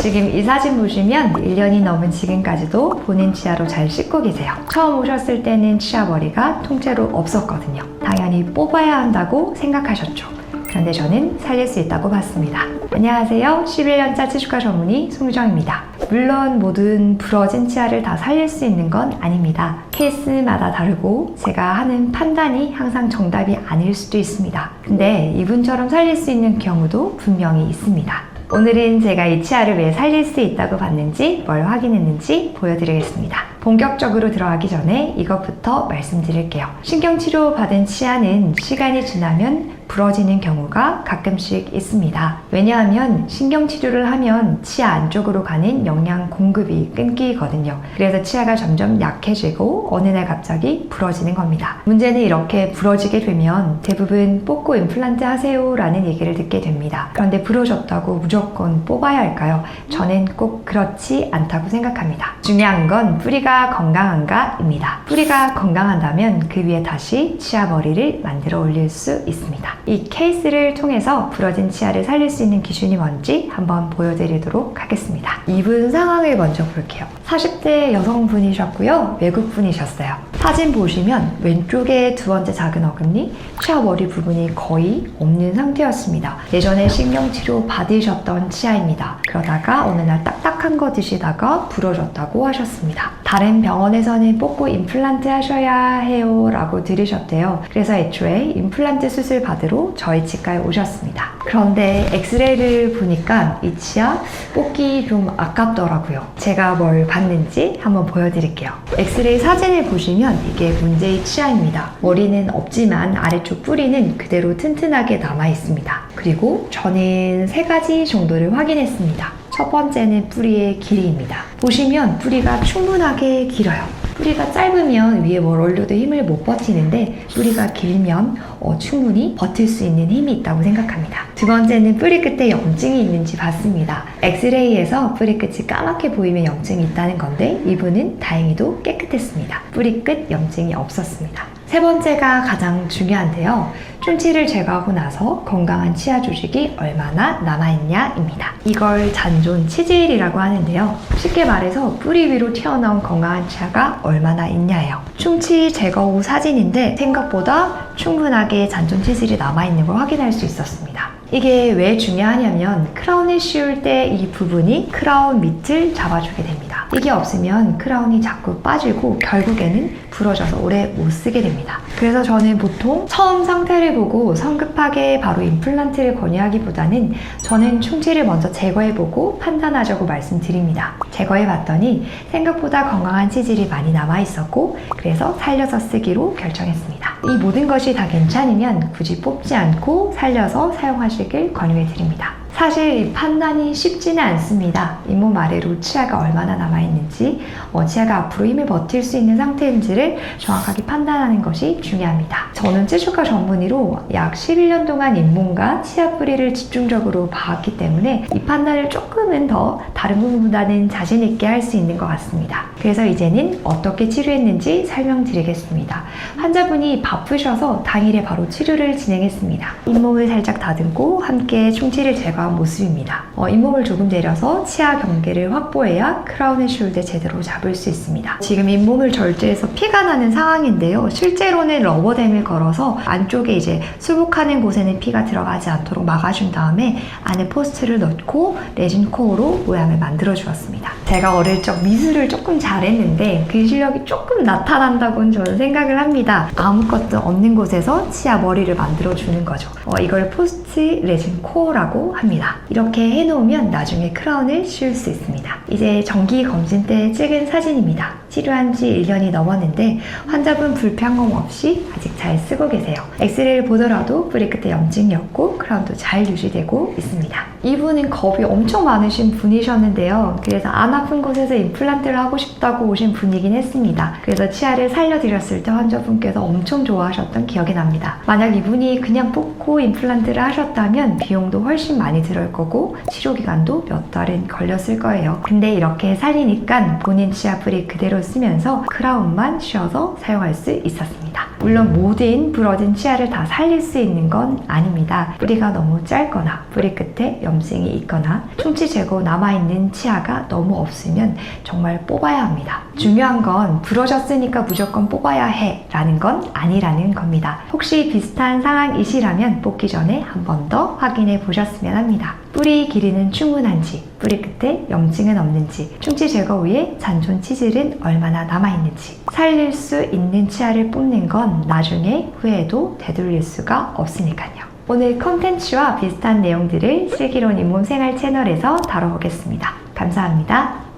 지금 이 사진 보시면 1년이 넘은 지금까지도 본인 치아로 잘 씻고 계세요. 처음 오셨을 때는 치아 머리가 통째로 없었거든요. 당연히 뽑아야 한다고 생각하셨죠. 그런데 저는 살릴 수 있다고 봤습니다. 안녕하세요. 11년차 치주과 전문의 송유정입니다. 물론 모든 부러진 치아를 다 살릴 수 있는 건 아닙니다. 케이스마다 다르고 제가 하는 판단이 항상 정답이 아닐 수도 있습니다. 근데 이분처럼 살릴 수 있는 경우도 분명히 있습니다. 오늘은 제가 이 치아를 왜 살릴 수 있다고 봤는지, 뭘 확인했는지 보여드리겠습니다. 본격적으로 들어가기 전에 이것부터 말씀드릴게요. 신경치료 받은 치아는 시간이 지나면 부러지는 경우가 가끔씩 있습니다. 왜냐하면 신경치료를 하면 치아 안쪽으로 가는 영양 공급이 끊기거든요. 그래서 치아가 점점 약해지고 어느 날 갑자기 부러지는 겁니다. 문제는 이렇게 부러지게 되면 대부분 뽑고 임플란트 하세요 라는 얘기를 듣게 됩니다. 그런데 부러졌다고 무조건 뽑아야 할까요? 저는 꼭 그렇지 않다고 생각합니다. 중요한 건 뿌리가 건강한가입니다. 뿌리가 건강하다면 그 위에 다시 치아 머리를 만들어 올릴 수 있습니다. 이 케이스를 통해서 부러진 치아를 살릴 수 있는 기준이 뭔지 한번 보여드리도록 하겠습니다. 이분 상황을 먼저 볼게요. 40대 여성분이셨고요. 외국분이셨어요. 사진 보시면 왼쪽에 두 번째 작은 어금니, 치아 머리 부분이 거의 없는 상태였습니다. 예전에 신경치료 받으셨던 치아입니다. 그러다가 어느 날 딱딱한 거 드시다가 부러졌다고 하셨습니다. 다른 병원에서는 뽑고 임플란트 하셔야 해요 라고 들으셨대요. 그래서 애초에 임플란트 수술 받으러 저희 치과에 오셨습니다. 그런데 엑스레이를 보니까 이 치아 뽑기 좀 아깝더라고요. 제가 뭘 봤는지 한번 보여드릴게요. 엑스레이 사진을 보시면 이게 문제의 치아입니다. 머리는 없지만 아래쪽 뿌리는 그대로 튼튼하게 남아 있습니다. 그리고 저는 3가지 정도를 확인했습니다. 첫 번째는 뿌리의 길이입니다. 보시면 뿌리가 충분하게 길어요. 뿌리가 짧으면 위에 뭘 올려도 힘을 못 버티는데 뿌리가 길면 충분히 버틸 수 있는 힘이 있다고 생각합니다. 두 번째는 뿌리 끝에 염증이 있는지 봤습니다. 엑스레이에서 뿌리 끝이 까맣게 보이면 염증이 있다는 건데 이분은 다행히도 깨끗했습니다. 뿌리 끝 염증이 없었습니다. 세 번째가 가장 중요한데요. 충치를 제거하고 나서 건강한 치아 조직이 얼마나 남아있냐입니다. 이걸 잔존 치질이라고 하는데요. 쉽게 말해서 뿌리 위로 튀어나온 건강한 치아가 얼마나 있냐예요. 충치 제거 후 사진인데 생각보다 충분하게 잔존 치질이 남아있는 걸 확인할 수 있었습니다. 이게 왜 중요하냐면 크라운을 씌울 때 이 부분이 크라운 밑을 잡아주게 됩니다. 이게 없으면 크라운이 자꾸 빠지고 결국에는 부러져서 오래 못 쓰게 됩니다. 그래서 저는 보통 처음 상태를 보고 성급하게 바로 임플란트를 권유하기보다는 저는 충치를 먼저 제거해보고 판단하자고 말씀드립니다. 제거해봤더니 생각보다 건강한 치질이 많이 남아있었고 그래서 살려서 쓰기로 결정했습니다. 이 모든 것이 다 괜찮으면 굳이 뽑지 않고 살려서 사용하시길 권유해드립니다. 사실 이 판단이 쉽지는 않습니다. 잇몸 아래로 치아가 얼마나 남아있는지, 치아가 앞으로 힘을 버틸 수 있는 상태인지를 정확하게 판단하는 것이 중요합니다. 저는 치주과 전문의로 약 11년 동안 잇몸과 치아 뿌리를 집중적으로 봐왔기 때문에 이 판단을 조금은 더 다른 부분보다는 자신 있게 할 수 있는 것 같습니다. 그래서 이제는 어떻게 치료했는지 설명드리겠습니다. 환자분이 바쁘셔서 당일에 바로 치료를 진행했습니다. 잇몸을 살짝 다듬고 함께 충치를 제거한 모습입니다. 잇몸을 조금 내려서 치아 경계를 확보해야 크라운을 씌울 때 제대로 잡을 수 있습니다. 지금 잇몸을 절제해서 피가 나는 상황인데요. 실제로는 러버댐을 걸어서 안쪽에 이제 수복하는 곳에는 피가 들어가지 않도록 막아준 다음에 안에 포스트를 넣고 레진 코어로 모양을 만들어 주었습니다. 제가 어릴 적 미술을 조금 잘했는데 그 실력이 조금 나타난다고는 저는 생각을 합니다. 아무것도 없는 곳에서 치아 머리를 만들어 주는 거죠. 이걸 포스트 레진 코어라고 합니다. 이렇게 해놓으면 나중에 크라운을 씌울 수 있습니다. 이제 정기 검진 때 찍은 사진입니다. 치료한 지 1년이 넘었는데 환자분 불평감 없이 아직 잘 쓰고 계세요. 엑스레이를 보더라도 뿌리 끝에 염증이 없고 크라운도 잘 유지되고 있습니다. 이분은 겁이 엄청 많으신 분이셨는데요. 그래서 안 아픈 곳에서 임플란트를 하고 싶다고 오신 분이긴 했습니다. 그래서 치아를 살려드렸을 때 환자분께서 엄청 좋아하셨던 기억이 납니다. 만약 이분이 그냥 뽑고 임플란트를 하셨다면 비용도 훨씬 많이 들을 거고 치료 기간도 몇 달은 걸렸을 거예요. 근데 이렇게 살리니까 본인 치아 뿌리 그대로 쓰면서 크라운만 씌워서 사용할 수 있었습니다. 물론 모든 부러진 치아를 다 살릴 수 있는 건 아닙니다. 뿌리가 너무 짧거나 뿌리 끝에 염증이 있거나 충치 제거 남아있는 치아가 너무 없으면 정말 뽑아야 합니다. 중요한 건 부러졌으니까 무조건 뽑아야 해 라는 건 아니라는 겁니다. 혹시 비슷한 상황이시라면 뽑기 전에 한 번 더 확인해 보셨으면 합니다. 뿌리 길이는 충분한지, 뿌리 끝에 염증은 없는지, 충치 제거 후에 잔존 치질은 얼마나 남아있는지, 살릴 수 있는 치아를 뽑는 건 나중에 후회해도 되돌릴 수가 없으니까요. 오늘 컨텐츠와 비슷한 내용들을 슬기로운 잇몸 생활 채널에서 다뤄보겠습니다. 감사합니다.